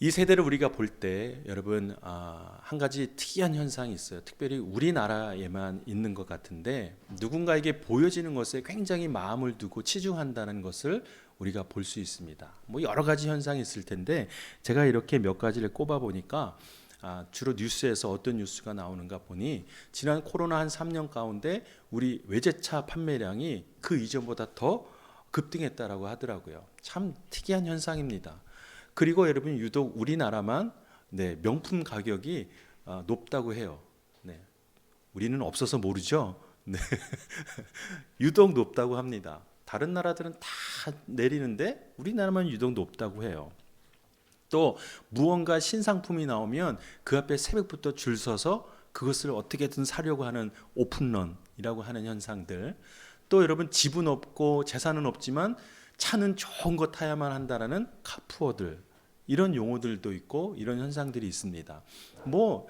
이 세대를 우리가 볼 때 여러분 한 가지 특이한 현상이 있어요. 특별히 우리나라에만 있는 것 같은데 누군가에게 보여지는 것에 굉장히 마음을 두고 치중한다는 것을 우리가 볼 수 있습니다. 뭐 여러 가지 현상이 있을 텐데 제가 이렇게 몇 가지를 꼽아 보니까 주로 뉴스에서 어떤 뉴스가 나오는가 보니 지난 코로나 한 3년 가운데 우리 외제차 판매량이 그 이전보다 더 급등했다라고 하더라고요. 참 특이한 현상입니다. 그리고 여러분 유독 우리나라만 명품 가격이 높다고 해요. 네, 우리는 없어서 모르죠. 네, 유독 높다고 합니다. 다른 나라들은 다 내리는데 우리나라만 유독 높다고 해요. 또 무언가 신상품이 나오면 그 앞에 새벽부터 줄 서서 그것을 어떻게든 사려고 하는 오픈런이라고 하는 현상들. 또 여러분 집은 없고 재산은 없지만 차는 좋은 거 타야만 한다라는 카푸어들, 이런 용어들도 있고 이런 현상들이 있습니다. 뭐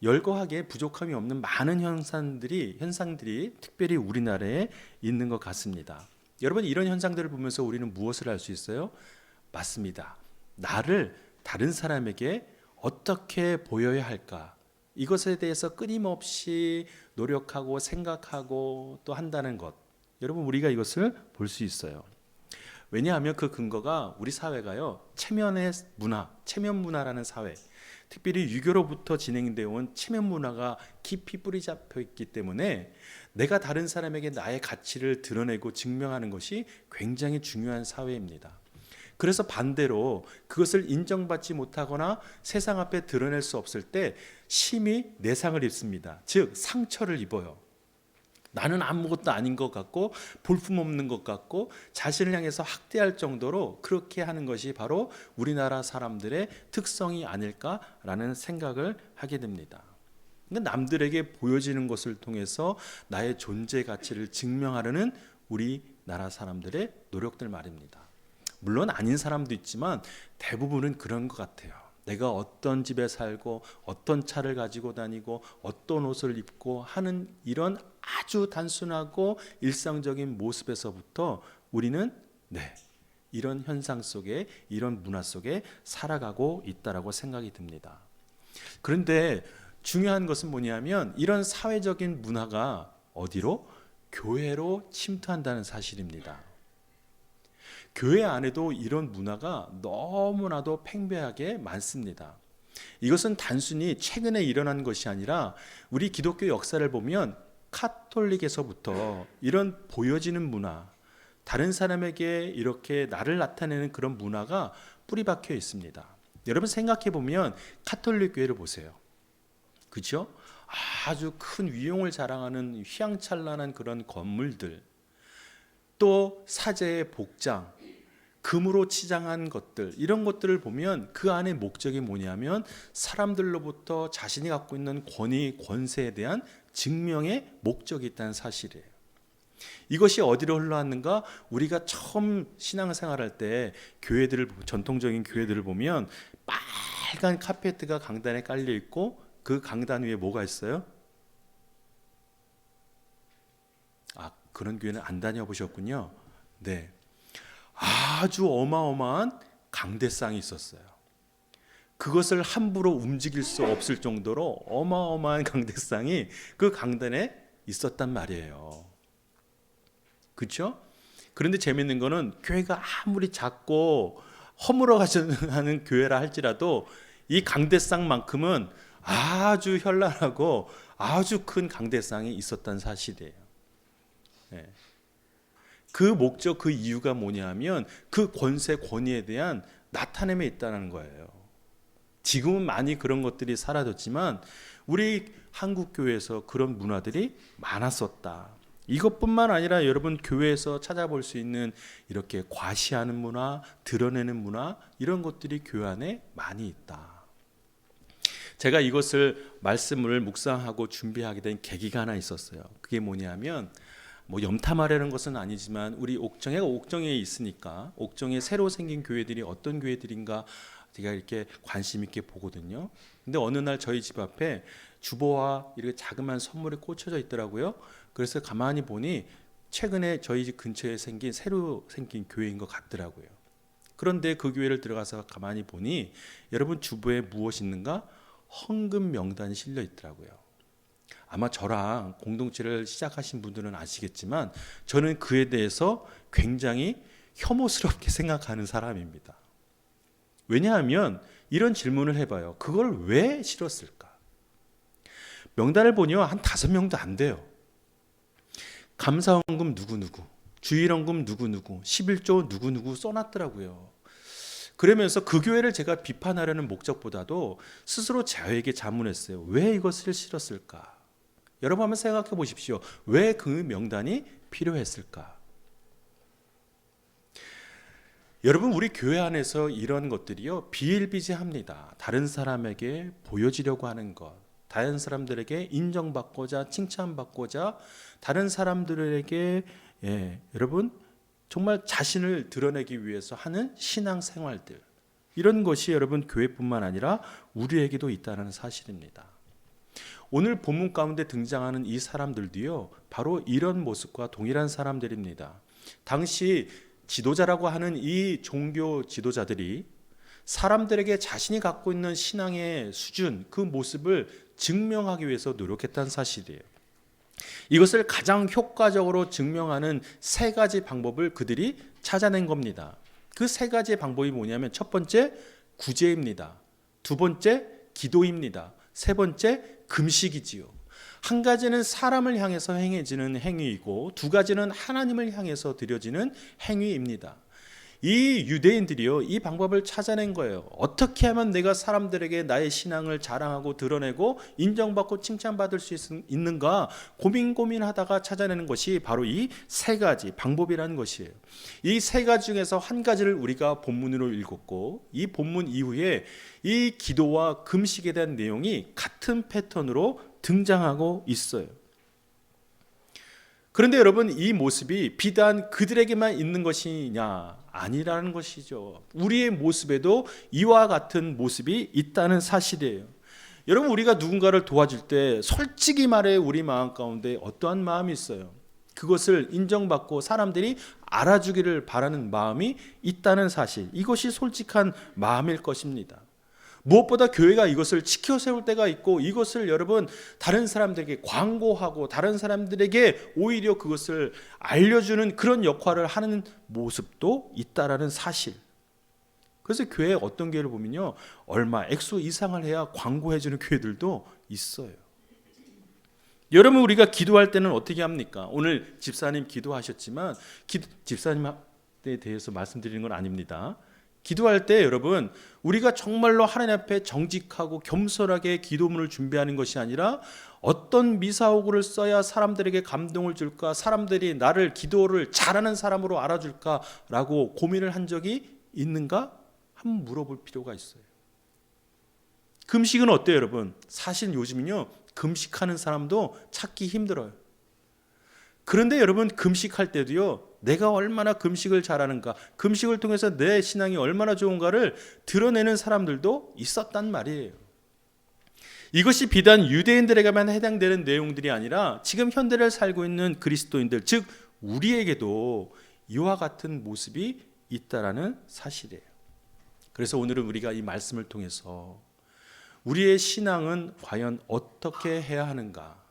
열거하게 부족함이 없는 많은 현상들이 특별히 우리나라에 있는 것 같습니다. 여러분 이런 현상들을 보면서 우리는 무엇을 할 수 있어요? 맞습니다. 나를 다른 사람에게 어떻게 보여야 할까? 이것에 대해서 끊임없이 노력하고 생각하고 또 한다는 것. 여러분 우리가 이것을 볼 수 있어요. 왜냐하면 그 근거가 우리 사회가요, 체면의 문화, 체면 문화라는 사회, 특별히 유교로부터 진행되어 온 체면 문화가 깊이 뿌리 잡혀 있기 때문에 내가 다른 사람에게 나의 가치를 드러내고 증명하는 것이 굉장히 중요한 사회입니다. 그래서 반대로 그것을 인정받지 못하거나 세상 앞에 드러낼 수 없을 때 심히 내상을 입습니다. 즉 상처를 입어요. 나는 아무것도 아닌 것 같고 볼품없는 것 같고 자신을 향해서 학대할 정도로 그렇게 하는 것이 바로 우리나라 사람들의 특성이 아닐까라는 생각을 하게 됩니다. 남들에게 보여지는 것을 통해서 나의 존재 가치를 증명하려는 우리나라 사람들의 노력들 말입니다. 물론 아닌 사람도 있지만 대부분은 그런 것 같아요. 내가 어떤 집에 살고 어떤 차를 가지고 다니고 어떤 옷을 입고 하는 이런 아주 단순하고 일상적인 모습에서부터 우리는 이런 현상 속에, 이런 문화 속에 살아가고 있다라고 생각이 듭니다. 그런데 중요한 것은 뭐냐면 이런 사회적인 문화가 어디로? 교회로 침투한다는 사실입니다. 교회 안에도 이런 문화가 너무나도 팽배하게 많습니다. 이것은 단순히 최근에 일어난 것이 아니라 우리 기독교 역사를 보면 카톨릭에서부터 이런 보여지는 문화, 다른 사람에게 이렇게 나를 나타내는 그런 문화가 뿌리 박혀 있습니다. 여러분 생각해 보면 카톨릭 교회를 보세요. 그렇죠? 아주 큰 위용을 자랑하는 휘황찬란한 그런 건물들, 또 사제의 복장, 금으로 치장한 것들, 이런 것들을 보면 그 안에 목적이 뭐냐면 사람들로부터 자신이 갖고 있는 권위, 권세에 대한 증명의 목적이 있다는 사실이에요. 이것이 어디로 흘러왔는가? 우리가 처음 신앙생활할 때 전통적인 교회들을 보면 빨간 카페트가 강단에 깔려 있고 그 강단 위에 뭐가 있어요? 그런 교회는 안 다녀보셨군요. 네. 아주 어마어마한 강대상이 있었어요. 그것을 함부로 움직일 수 없을 정도로 어마어마한 강대상이 그 강단에 있었단 말이에요. 그렇죠? 그런데 재밌는 거는 교회가 아무리 작고 허물어가는 교회라 할지라도 이 강대상만큼은 아주 현란하고 아주 큰 강대상이 있었다는 사실이에요. 네. 그 목적, 그 이유가 뭐냐면 그 권세, 권위에 대한 나타냄에 있다는 거예요. 지금은 많이 그런 것들이 사라졌지만 우리 한국 교회에서 그런 문화들이 많았었다. 이것뿐만 아니라 여러분 교회에서 찾아볼 수 있는 이렇게 과시하는 문화, 드러내는 문화, 이런 것들이 교회 안에 많이 있다. 제가 이것을 말씀을 묵상하고 준비하게 된 계기가 하나 있었어요. 그게 뭐냐면 염탐하려는 것은 아니지만 우리 옥정에 있으니까 옥정에 새로 생긴 교회들이 어떤 교회들인가 제가 이렇게 관심 있게 보거든요. 근데 어느 날 저희 집 앞에 주보와 이렇게 자그마한 선물이 꽂혀져 있더라고요. 그래서 가만히 보니 최근에 저희 집 근처에 새로 생긴 교회인 것 같더라고요. 그런데 그 교회를 들어가서 가만히 보니 여러분 주부에 무엇이 있는가? 헌금 명단이 실려 있더라고요. 아마 저랑 공동체를 시작하신 분들은 아시겠지만 저는 그에 대해서 굉장히 혐오스럽게 생각하는 사람입니다. 왜냐하면 이런 질문을 해봐요. 그걸 왜 실었을까? 명단을 보니 한 5명도 안 돼요. 감사헌금 누구누구, 주일헌금 누구누구, 11조 누구누구 써놨더라고요. 그러면서 그 교회를 제가 비판하려는 목적보다도 스스로 저에게 자문했어요. 왜 이것을 실었을까? 여러분 한번 생각해 보십시오. 왜 그 명단이 필요했을까? 여러분 우리 교회 안에서 이런 것들이요 비일비재합니다. 다른 사람에게 보여지려고 하는 것, 다른 사람들에게 인정받고자 칭찬받고자 다른 사람들에게 여러분 정말 자신을 드러내기 위해서 하는 신앙생활들, 이런 것이 여러분 교회뿐만 아니라 우리에게도 있다는 사실입니다. 오늘 본문 가운데 등장하는 이 사람들도요 바로 이런 모습과 동일한 사람들입니다. 당시 지도자라고 하는 이 종교 지도자들이 사람들에게 자신이 갖고 있는 신앙의 수준, 그 모습을 증명하기 위해서 노력했다는 사실이에요. 이것을 가장 효과적으로 증명하는 3가지 방법을 그들이 찾아낸 겁니다. 그 3가지 방법이 뭐냐면 첫 번째 구제입니다. 두 번째 기도입니다. 세 번째 금식이지요. 한 가지는 사람을 향해서 행해지는 행위이고 두 가지는 하나님을 향해서 드려지는 행위입니다. 이 유대인들이요 이 방법을 찾아낸 거예요. 어떻게 하면 내가 사람들에게 나의 신앙을 자랑하고 드러내고 인정받고 칭찬받을 수 있는가 고민하다가 찾아내는 것이 바로 이 3가지 방법이라는 것이에요. 이 3가지 중에서 한 가지를 우리가 본문으로 읽었고 이 본문 이후에 이 기도와 금식에 대한 내용이 같은 패턴으로 등장하고 있어요. 그런데 여러분 이 모습이 비단 그들에게만 있는 것이냐? 아니라는 것이죠. 우리의 모습에도 이와 같은 모습이 있다는 사실이에요. 여러분 우리가 누군가를 도와줄 때 솔직히 말해 우리 마음 가운데 어떠한 마음이 있어요? 그것을 인정받고 사람들이 알아주기를 바라는 마음이 있다는 사실, 이것이 솔직한 마음일 것입니다. 무엇보다 교회가 이것을 지켜 세울 때가 있고 이것을 여러분 다른 사람들에게 광고하고 다른 사람들에게 오히려 그것을 알려주는 그런 역할을 하는 모습도 있다라는 사실. 그래서 교회에 어떤 교회를 보면요 얼마 액수 이상을 해야 광고해주는 교회들도 있어요. 여러분 우리가 기도할 때는 어떻게 합니까? 오늘 집사님 기도하셨지만 집사님에 대해서 말씀드리는 건 아닙니다. 기도할 때 여러분 우리가 정말로 하나님 앞에 정직하고 겸손하게 기도문을 준비하는 것이 아니라 어떤 미사오구를 써야 사람들에게 감동을 줄까, 사람들이 나를 기도를 잘하는 사람으로 알아줄까라고 고민을 한 적이 있는가? 한번 물어볼 필요가 있어요. 금식은 어때요 여러분? 사실 요즘은요 금식하는 사람도 찾기 힘들어요. 그런데 여러분 금식할 때도요 내가 얼마나 금식을 잘하는가, 금식을 통해서 내 신앙이 얼마나 좋은가를 드러내는 사람들도 있었단 말이에요. 이것이 비단 유대인들에게만 해당되는 내용들이 아니라 지금 현대를 살고 있는 그리스도인들, 즉 우리에게도 이와 같은 모습이 있다라는 사실이에요. 그래서 오늘은 우리가 이 말씀을 통해서 우리의 신앙은 과연 어떻게 해야 하는가,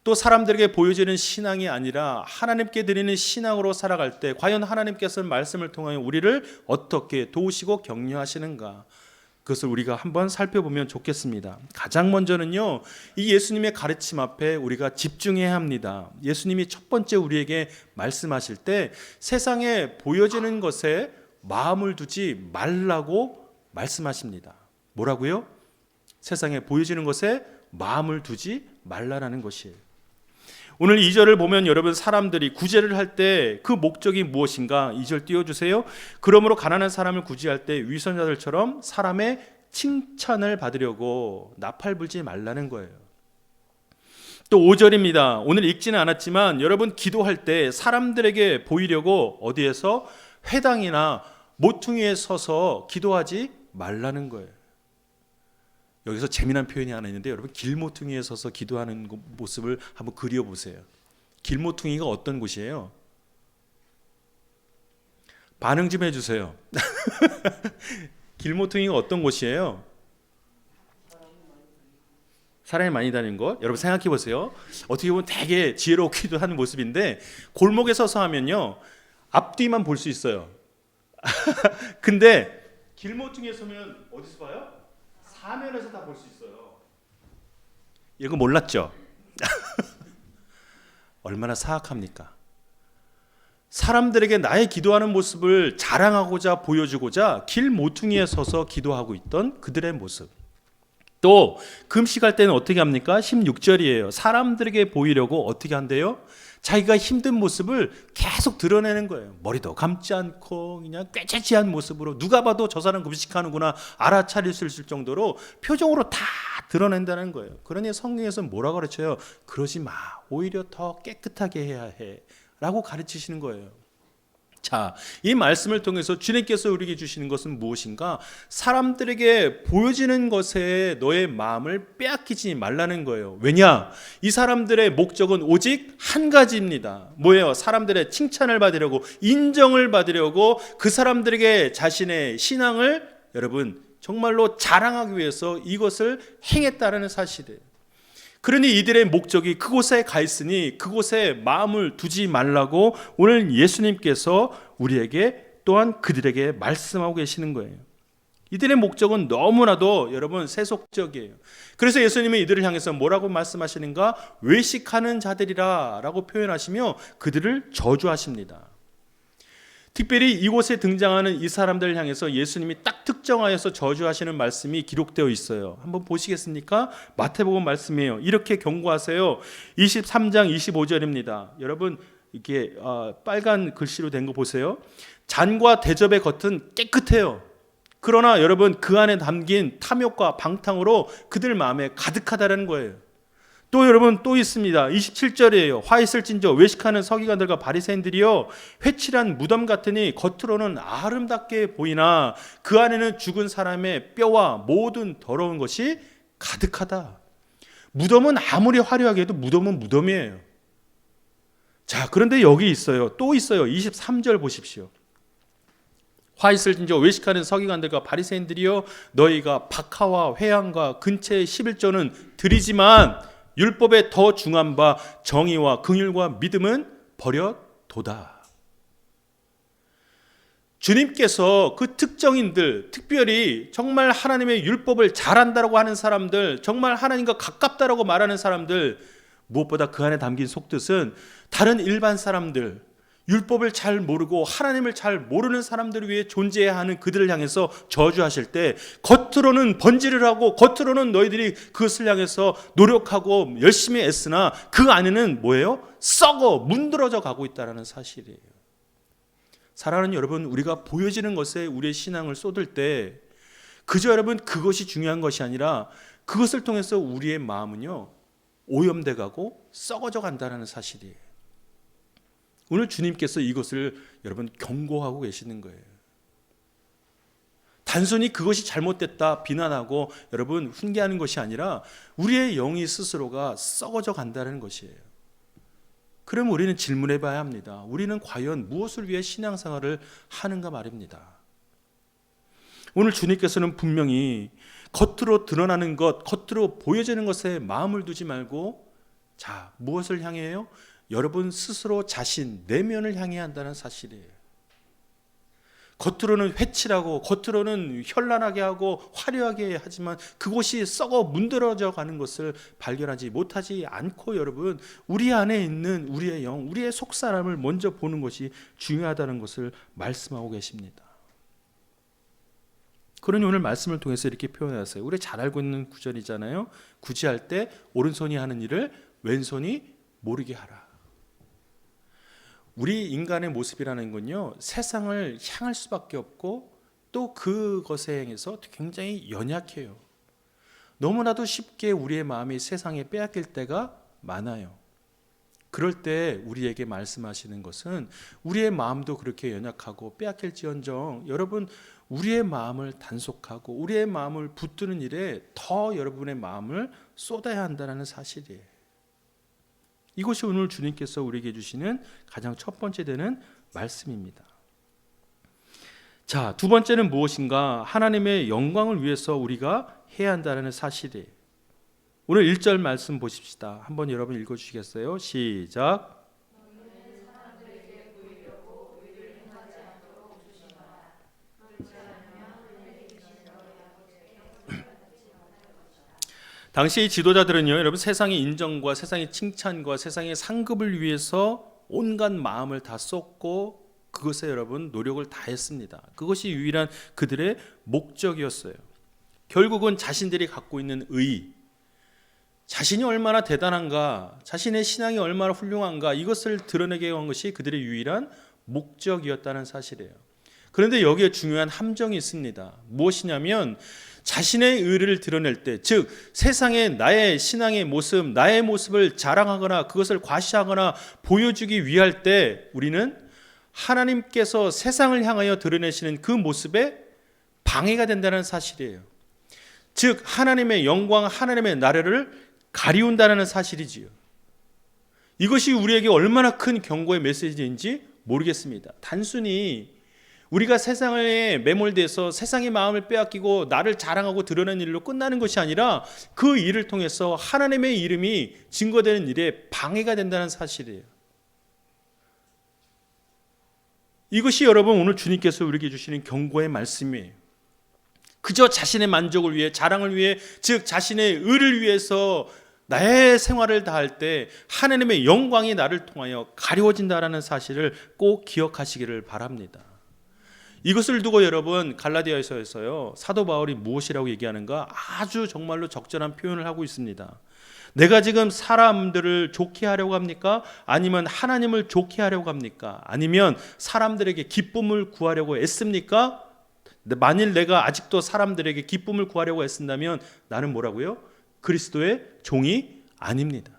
또 사람들에게 보여지는 신앙이 아니라 하나님께 드리는 신앙으로 살아갈 때 과연 하나님께서는 말씀을 통하여 우리를 어떻게 도우시고 격려하시는가, 그것을 우리가 한번 살펴보면 좋겠습니다. 가장 먼저는요 이 예수님의 가르침 앞에 우리가 집중해야 합니다. 예수님이 첫 번째 우리에게 말씀하실 때 세상에 보여지는 것에 마음을 두지 말라고 말씀하십니다. 뭐라고요? 세상에 보여지는 것에 마음을 두지 말라라는 것이에요. 오늘 2절을 보면 여러분 사람들이 구제를 할 때 그 목적이 무엇인가? 2절 띄워주세요. 그러므로 가난한 사람을 구제할 때 위선자들처럼 사람의 칭찬을 받으려고 나팔불지 말라는 거예요. 또 5절입니다. 오늘 읽지는 않았지만 여러분 기도할 때 사람들에게 보이려고 어디에서 회당이나 모퉁이에 서서 기도하지 말라는 거예요. 여기서 재미난 표현이 하나 있는데 여러분 길모퉁이에 서서 기도하는 모습을 한번 그려보세요. 길모퉁이가 어떤 곳이에요? 반응 좀 해주세요. 길모퉁이가 어떤 곳이에요? 사람이 많이 다니는 것. 여러분 생각해 보세요. 어떻게 보면 되게 지혜롭기도 하는 모습인데 골목에 서서 하면요 앞뒤만 볼 수 있어요. 근데 길모퉁이에 서면 어디서 봐요? 사면에서 다 볼 수 있어요. 이거 몰랐죠? 얼마나 사악합니까? 사람들에게 나의 기도하는 모습을 자랑하고자 보여주고자 길 모퉁이에 서서 기도하고 있던 그들의 모습. 또 금식할 때는 어떻게 합니까? 16절이에요. 사람들에게 보이려고 어떻게 한대요? 자기가 힘든 모습을 계속 드러내는 거예요. 머리도 감지 않고 그냥 꾀죄죄한 모습으로 누가 봐도 저 사람 금식하는구나 알아차릴 수 있을 정도로 표정으로 다 드러낸다는 거예요. 그러니 성경에서는 뭐라고 가르쳐요? 그러지 마. 오히려 더 깨끗하게 해야 해. 라고 가르치시는 거예요. 자, 이 말씀을 통해서 주님께서 우리에게 주시는 것은 무엇인가? 사람들에게 보여지는 것에 너의 마음을 빼앗기지 말라는 거예요. 왜냐? 이 사람들의 목적은 오직 한 가지입니다. 뭐예요? 사람들의 칭찬을 받으려고, 인정을 받으려고 그 사람들에게 자신의 신앙을 여러분 정말로 자랑하기 위해서 이것을 행했다는 사실이에요. 그러니 이들의 목적이 그곳에 가 있으니 그곳에 마음을 두지 말라고 오늘 예수님께서 우리에게 또한 그들에게 말씀하고 계시는 거예요. 이들의 목적은 너무나도 여러분 세속적이에요. 그래서 예수님은 이들을 향해서 뭐라고 말씀하시는가? 외식하는 자들이라 라고 표현하시며 그들을 저주하십니다. 특별히 이곳에 등장하는 이 사람들을 향해서 예수님이 딱 특정하여서 저주하시는 말씀이 기록되어 있어요. 한번 보시겠습니까? 마태복음 말씀이에요. 이렇게 경고하세요. 23장 25절입니다. 여러분 이게 빨간 글씨로 된 거 보세요. 잔과 대접의 겉은 깨끗해요. 그러나 여러분 그 안에 담긴 탐욕과 방탕으로 그들 마음에 가득하다는 거예요. 또 여러분 또 있습니다. 27절이에요. 화 있을진저 외식하는 서기관들과 바리새인들이요 회칠한 무덤 같으니 겉으로는 아름답게 보이나 그 안에는 죽은 사람의 뼈와 모든 더러운 것이 가득하다. 무덤은 아무리 화려하게 해도 무덤은 무덤이에요. 자, 그런데 여기 있어요. 또 있어요. 23절 보십시오. 화 있을진저 외식하는 서기관들과 바리새인들이요 너희가 박하와 회향과 근처의 11조는 드리지만 율법에 더 중한 바 정의와 긍휼과 믿음은 버려도다. 주님께서 그 특정인들, 특별히 정말 하나님의 율법을 잘한다고 하는 사람들, 정말 하나님과 가깝다라고 말하는 사람들, 무엇보다 그 안에 담긴 속뜻은 다른 일반 사람들, 율법을 잘 모르고 하나님을 잘 모르는 사람들을 위해 존재해야 하는 그들을 향해서 저주하실 때 겉으로는 번지를 하고 겉으로는 너희들이 그것을 향해서 노력하고 열심히 애쓰나 그 안에는 뭐예요? 썩어 문드러져 가고 있다는 사실이에요. 사랑하는 여러분, 우리가 보여지는 것에 우리의 신앙을 쏟을 때 그저 여러분 그것이 중요한 것이 아니라 그것을 통해서 우리의 마음은요 오염돼 가고 썩어져 간다는 사실이에요. 오늘 주님께서 이것을 여러분 경고하고 계시는 거예요. 단순히 그것이 잘못됐다 비난하고 여러분 훈계하는 것이 아니라 우리의 영이 스스로가 썩어져 간다는 것이에요. 그럼 우리는 질문해 봐야 합니다. 우리는 과연 무엇을 위해 신앙생활을 하는가 말입니다. 오늘 주님께서는 분명히 겉으로 드러나는 것, 겉으로 보여지는 것에 마음을 두지 말고 자, 무엇을 향해요? 여러분 스스로 자신, 내면을 향해야 한다는 사실이에요. 겉으로는 회칠하고 겉으로는 현란하게 하고 화려하게 하지만 그곳이 썩어 문드러져 가는 것을 발견하지 못하지 않고 여러분 우리 안에 있는 우리의 영, 우리의 속사람을 먼저 보는 것이 중요하다는 것을 말씀하고 계십니다. 그러니 오늘 말씀을 통해서 이렇게 표현하세요. 우리 잘 알고 있는 구절이잖아요. 구제할 때 오른손이 하는 일을 왼손이 모르게 하라. 우리 인간의 모습이라는 건요 세상을 향할 수밖에 없고 또 그것에 행해서 굉장히 연약해요. 너무나도 쉽게 우리의 마음이 세상에 빼앗길 때가 많아요. 그럴 때 우리에게 말씀하시는 것은 우리의 마음도 그렇게 연약하고 빼앗길지언정 여러분 우리의 마음을 단속하고 우리의 마음을 붙드는 일에 더 여러분의 마음을 쏟아야 한다는 사실이에요. 이것이 오늘 주님께서 우리에게 주시는 가장 첫 번째 되는 말씀입니다. 자, 두 번째는 무엇인가? 하나님의 영광을 위해서 우리가 해야 한다는 사실이에요. 오늘 1절 말씀 보십시다. 한번 여러분 읽어주시겠어요? 시작. 당시 지도자들은요, 여러분 세상의 인정과 세상의 칭찬과 세상의 상급을 위해서 온갖 마음을 다 쏟고 그것에 여러분 노력을 다했습니다. 그것이 유일한 그들의 목적이었어요. 결국은 자신들이 갖고 있는 의, 자신이 얼마나 대단한가, 자신의 신앙이 얼마나 훌륭한가, 이것을 드러내게 한 것이 그들의 유일한 목적이었다는 사실이에요. 그런데 여기에 중요한 함정이 있습니다. 무엇이냐면 자신의 의를 드러낼 때, 즉 세상에 나의 신앙의 모습, 나의 모습을 자랑하거나 그것을 과시하거나 보여주기 위할 때 우리는 하나님께서 세상을 향하여 드러내시는 그 모습에 방해가 된다는 사실이에요. 즉 하나님의 영광, 하나님의 나라를 가리운다는 사실이지요. 이것이 우리에게 얼마나 큰 경고의 메시지인지 모르겠습니다. 단순히 우리가 세상에 매몰돼서 세상의 마음을 빼앗기고 나를 자랑하고 드러내는 일로 끝나는 것이 아니라 그 일을 통해서 하나님의 이름이 증거되는 일에 방해가 된다는 사실이에요. 이것이 여러분 오늘 주님께서 우리에게 주시는 경고의 말씀이에요. 그저 자신의 만족을 위해, 자랑을 위해, 즉 자신의 의를 위해서 나의 생활을 다할 때 하나님의 영광이 나를 통하여 가려워진다라는 사실을 꼭 기억하시기를 바랍니다. 이것을 두고 여러분 갈라디아서에서요 사도 바울이 무엇이라고 얘기하는가 아주 정말로 적절한 표현을 하고 있습니다. 내가 지금 사람들을 좋게 하려고 합니까? 아니면 하나님을 좋게 하려고 합니까? 아니면 사람들에게 기쁨을 구하려고 애씁니까? 만일 내가 아직도 사람들에게 기쁨을 구하려고 애쓴다면 나는 뭐라고요? 그리스도의 종이 아닙니다.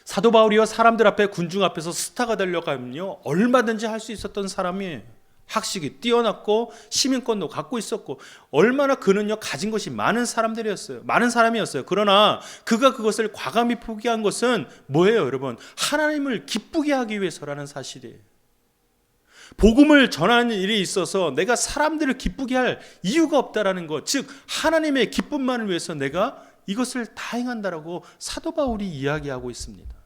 사도 바울이요 사람들 앞에, 군중 앞에서 스타가 되려고 하면요 얼마든지 할 수 있었던 사람이에요. 학식이 뛰어났고 시민권도 갖고 있었고 얼마나 그는요 가진 것이 많은 사람들이었어요. 많은 사람이었어요. 그러나 그가 그것을 과감히 포기한 것은 뭐예요, 여러분? 하나님을 기쁘게 하기 위해서라는 사실이에요. 복음을 전하는 일이 있어서 내가 사람들을 기쁘게 할 이유가 없다라는 것, 즉 하나님의 기쁨만을 위해서 내가 이것을 다 행한다라고 사도 바울이 이야기하고 있습니다.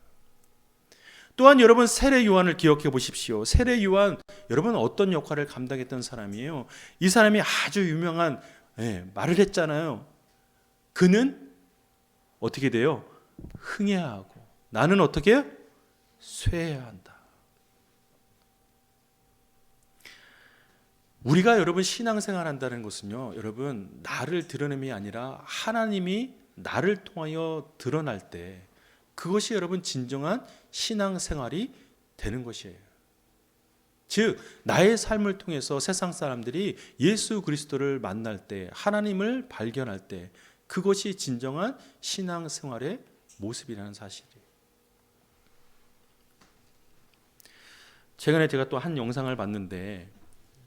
또한 여러분 세례 요한을 기억해 보십시오. 세례 요한 여러분 어떤 역할을 감당했던 사람이에요? 이 사람이 아주 유명한 말을 했잖아요. 그는 어떻게 돼요? 흥해야 하고 나는 어떻게 쇠해야 한다. 우리가 여러분 신앙생활 한다는 것은요 여러분 나를 드러냄이 아니라 하나님이 나를 통하여 드러날 때 그것이 여러분 진정한 신앙생활이 되는 것이에요. 즉 나의 삶을 통해서 세상 사람들이 예수 그리스도를 만날 때, 하나님을 발견할 때 그것이 진정한 신앙생활의 모습이라는 사실이에요. 최근에 제가 또 한 영상을 봤는데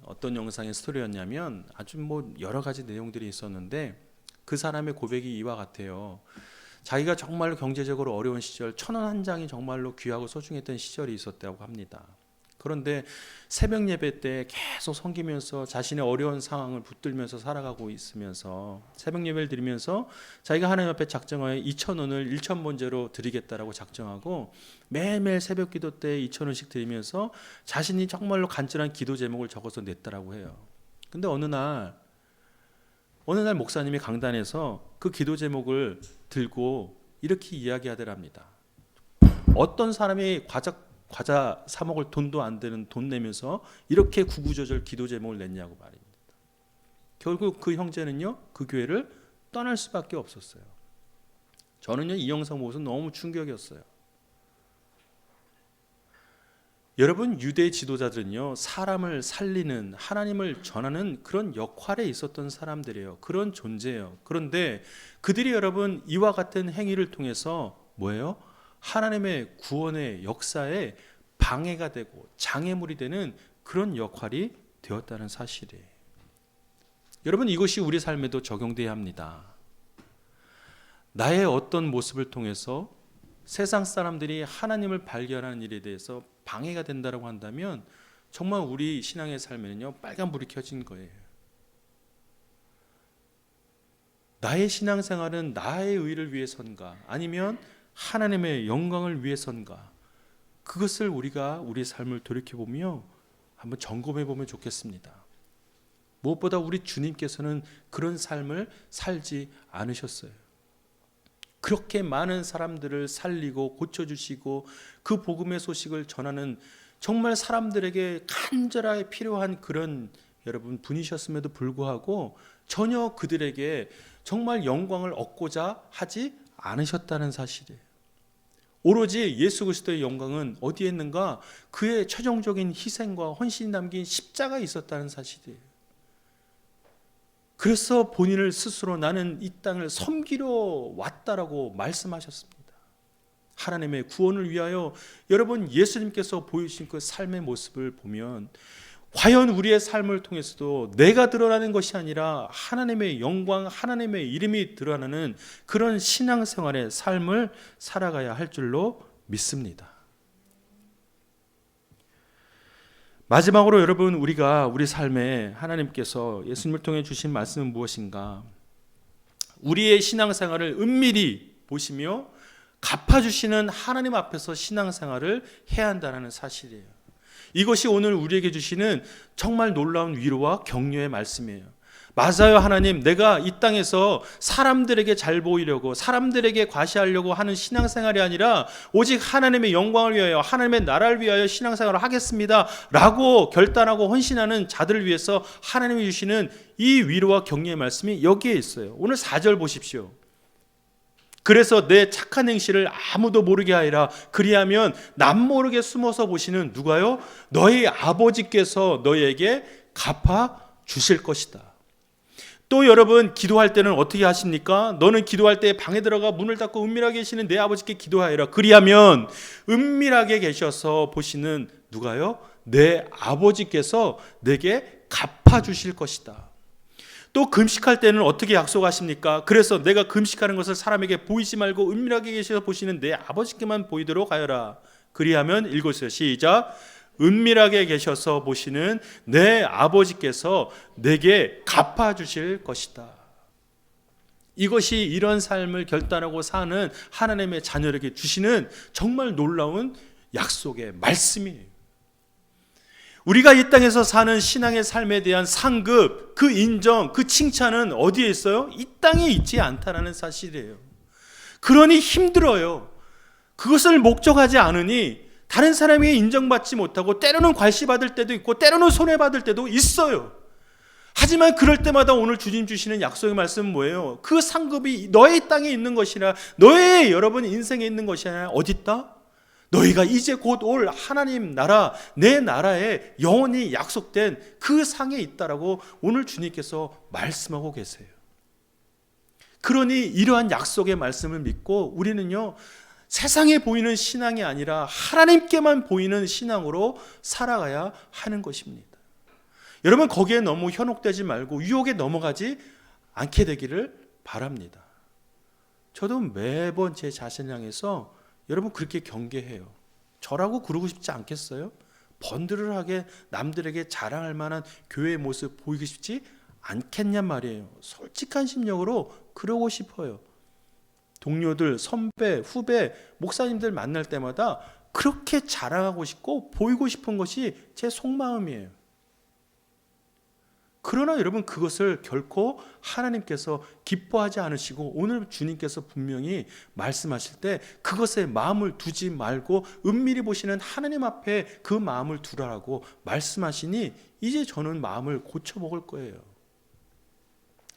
어떤 영상의 스토리였냐면 아주 여러 가지 내용들이 있었는데 그 사람의 고백이 이와 같아요. 자기가 정말로 경제적으로 어려운 시절 1,000원 한 장이 정말로 귀하고 소중했던 시절이 있었다고 합니다. 그런데 새벽 예배 때 계속 섬기면서 자신의 어려운 상황을 붙들면서 살아가고 있으면서 새벽 예배를 드리면서 자기가 하나님 앞에 작정하여 2,000원을 1,000번제로 드리겠다라고 작정하고 매일매일 새벽 기도 때 2,000원씩 드리면서 자신이 정말로 간절한 기도 제목을 적어서 냈다라고 해요. 근데 어느 날 목사님이 강단에서 그 기도 제목을 들고 이렇게 이야기하더랍니다. 어떤 사람이 과자 사 먹을 돈도 안 되는 돈 내면서 이렇게 구구절절 기도 제목을 냈냐고 말입니다. 결국 그 형제는요 그 교회를 떠날 수밖에 없었어요. 저는요 이 영상 보고서 너무 충격이었어요. 여러분 유대 지도자들은요 사람을 살리는, 하나님을 전하는 그런 역할에 있었던 사람들이에요. 그런 존재예요. 그런데 그들이 여러분 이와 같은 행위를 통해서 뭐예요? 하나님의 구원의 역사에 방해가 되고 장애물이 되는 그런 역할이 되었다는 사실이에요. 여러분 이것이 우리 삶에도 적용돼야 합니다. 나의 어떤 모습을 통해서 세상 사람들이 하나님을 발견하는 일에 대해서 방해가 된다고 한다면 정말 우리 신앙의 삶에는요, 빨간불이 켜진 거예요. 나의 신앙생활은 나의 의를 위해선가, 아니면 하나님의 영광을 위해선가, 그것을 우리가 우리의 삶을 돌이켜보며 한번 점검해 보면 좋겠습니다. 무엇보다 우리 주님께서는 그런 삶을 살지 않으셨어요. 그렇게 많은 사람들을 살리고 고쳐주시고 그 복음의 소식을 전하는 정말 사람들에게 간절하게 필요한 그런 여러분 분이셨음에도 불구하고 전혀 그들에게 정말 영광을 얻고자 하지 않으셨다는 사실이에요. 오로지 예수 그리스도의 영광은 어디에 있는가? 그의 최종적인 희생과 헌신이 담긴 십자가에 있었다는 사실이에요. 그래서 본인을 스스로 나는 이 땅을 섬기러 왔다라고 말씀하셨습니다. 하나님의 구원을 위하여. 여러분, 예수님께서 보이신 그 삶의 모습을 보면 과연 우리의 삶을 통해서도 내가 드러나는 것이 아니라 하나님의 영광, 하나님의 이름이 드러나는 그런 신앙생활의 삶을 살아가야 할 줄로 믿습니다. 마지막으로 여러분, 우리가 우리 삶에 하나님께서 예수님을 통해 주신 말씀은 무엇인가? 우리의 신앙생활을 은밀히 보시며 갚아주시는 하나님 앞에서 신앙생활을 해야 한다는 사실이에요. 이것이 오늘 우리에게 주시는 정말 놀라운 위로와 격려의 말씀이에요. 맞아요, 하나님, 내가 이 땅에서 사람들에게 잘 보이려고, 사람들에게 과시하려고 하는 신앙생활이 아니라 오직 하나님의 영광을 위하여, 하나님의 나라를 위하여 신앙생활을 하겠습니다 라고 결단하고 헌신하는 자들을 위해서 하나님이 주시는 이 위로와 격려의 말씀이 여기에 있어요. 오늘 4절 보십시오. 그래서 내 착한 행실을 아무도 모르게 하리라. 그리하면 남 모르게 숨어서 보시는 누가요? 너희 아버지께서 너희에게 갚아 주실 것이다. 또 여러분, 기도할 때는 어떻게 하십니까? 너는 기도할 때 방에 들어가 문을 닫고 은밀하게 계시는 내 아버지께 기도하여라. 그리하면 은밀하게 계셔서 보시는 누가요? 내 아버지께서 내게 갚아 주실 것이다. 또 금식할 때는 어떻게 약속하십니까? 그래서 내가 금식하는 것을 사람에게 보이지 말고 은밀하게 계셔서 보시는 내 아버지께만 보이도록 하여라. 그리하면 읽으세요. 시작. 은밀하게 계셔서 보시는 내 아버지께서 내게 갚아주실 것이다. 이것이 이런 삶을 결단하고 사는 하나님의 자녀에게 주시는 정말 놀라운 약속의 말씀이에요. 우리가 이 땅에서 사는 신앙의 삶에 대한 상급, 그 인정, 그 칭찬은 어디에 있어요? 이 땅에 있지 않다라는 사실이에요. 그러니 힘들어요. 그것을 목적하지 않으니 다른 사람에게 인정받지 못하고 때로는 괄시받을 때도 있고 때로는 손해받을 때도 있어요. 하지만 그럴 때마다 오늘 주님 주시는 약속의 말씀은 뭐예요? 그 상급이 너의 땅에 있는 것이라, 너의 여러분 인생에 있는 것이 아니라 어디 있다? 너희가 이제 곧 올 하나님 나라, 내 나라에 영원히 약속된 그 상에 있다라고 오늘 주님께서 말씀하고 계세요. 그러니 이러한 약속의 말씀을 믿고 우리는요, 세상에 보이는 신앙이 아니라 하나님께만 보이는 신앙으로 살아가야 하는 것입니다. 여러분, 거기에 너무 현혹되지 말고 유혹에 넘어가지 않게 되기를 바랍니다. 저도 매번 제 자신을 향해서 여러분 그렇게 경계해요. 저라고 그러고 싶지 않겠어요? 번들을하게 남들에게 자랑할 만한 교회의 모습 보이고 싶지 않겠냔 말이에요. 솔직한 심령으로 그러고 싶어요. 동료들, 선배, 후배, 목사님들 만날 때마다 그렇게 자랑하고 싶고 보이고 싶은 것이 제 속마음이에요. 그러나 여러분, 그것을 결코 하나님께서 기뻐하지 않으시고 오늘 주님께서 분명히 말씀하실 때 그것에 마음을 두지 말고 은밀히 보시는 하나님 앞에 그 마음을 두라라고 말씀하시니 이제 저는 마음을 고쳐먹을 거예요.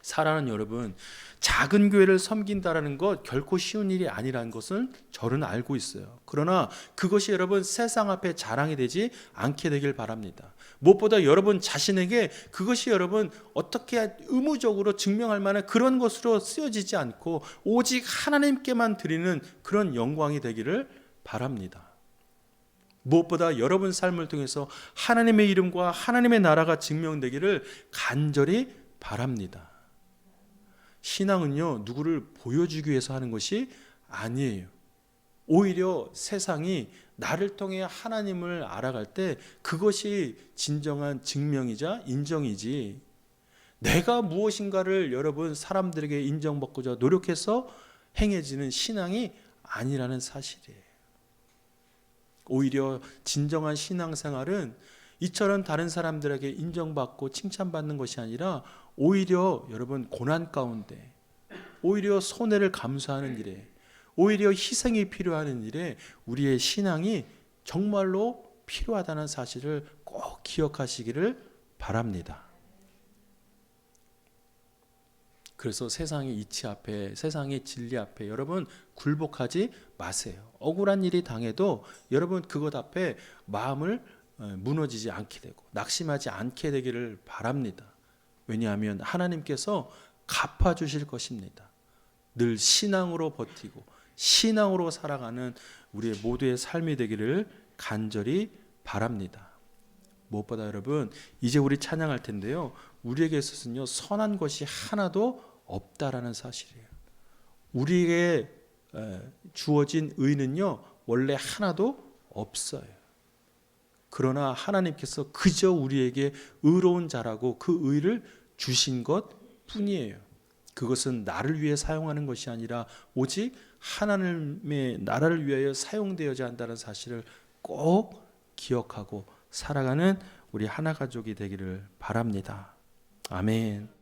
사랑하는 여러분, 작은 교회를 섬긴다라는 것 결코 쉬운 일이 아니라는 것을 저는 알고 있어요. 그러나 그것이 여러분 세상 앞에 자랑이 되지 않게 되길 바랍니다. 무엇보다 여러분 자신에게 그것이 여러분 어떻게 의무적으로 증명할 만한 그런 것으로 쓰여지지 않고 오직 하나님께만 드리는 그런 영광이 되기를 바랍니다. 무엇보다 여러분 삶을 통해서 하나님의 이름과 하나님의 나라가 증명되기를 간절히 바랍니다. 신앙은요, 누구를 보여주기 위해서 하는 것이 아니에요. 오히려 세상이 나를 통해 하나님을 알아갈 때 그것이 진정한 증명이자 인정이지, 내가 무엇인가를 여러분 사람들에게 인정받고자 노력해서 행해지는 신앙이 아니라는 사실이에요. 오히려 진정한 신앙생활은 이처럼 다른 사람들에게 인정받고 칭찬받는 것이 아니라 오히려 여러분 고난 가운데, 오히려 손해를 감수하는 일에, 오히려 희생이 필요한 일에 우리의 신앙이 정말로 필요하다는 사실을 꼭 기억하시기를 바랍니다. 그래서 세상의 이치 앞에, 세상의 진리 앞에 여러분 굴복하지 마세요. 억울한 일이 당해도 여러분 그것 앞에 마음을 무너지지 않게 되고 낙심하지 않게 되기를 바랍니다. 왜냐하면 하나님께서 갚아주실 것입니다. 늘 신앙으로 버티고 신앙으로 살아가는 우리의 모두의 삶이 되기를 간절히 바랍니다. 무엇보다 여러분 이제 우리 찬양할 텐데요, 우리에게 있어서는요 선한 것이 하나도 없다라는 사실이에요. 우리에게 주어진 의는요 원래 하나도 없어요. 그러나 하나님께서 그저 우리에게 의로운 자라고 그 의를 주신 것 뿐이에요. 그것은 나를 위해 사용하는 것이 아니라 오직 하나님의 나라를 위하여 사용되어야 한다는 사실을 꼭 기억하고 살아가는 우리 하나 가족이 되기를 바랍니다. 아멘.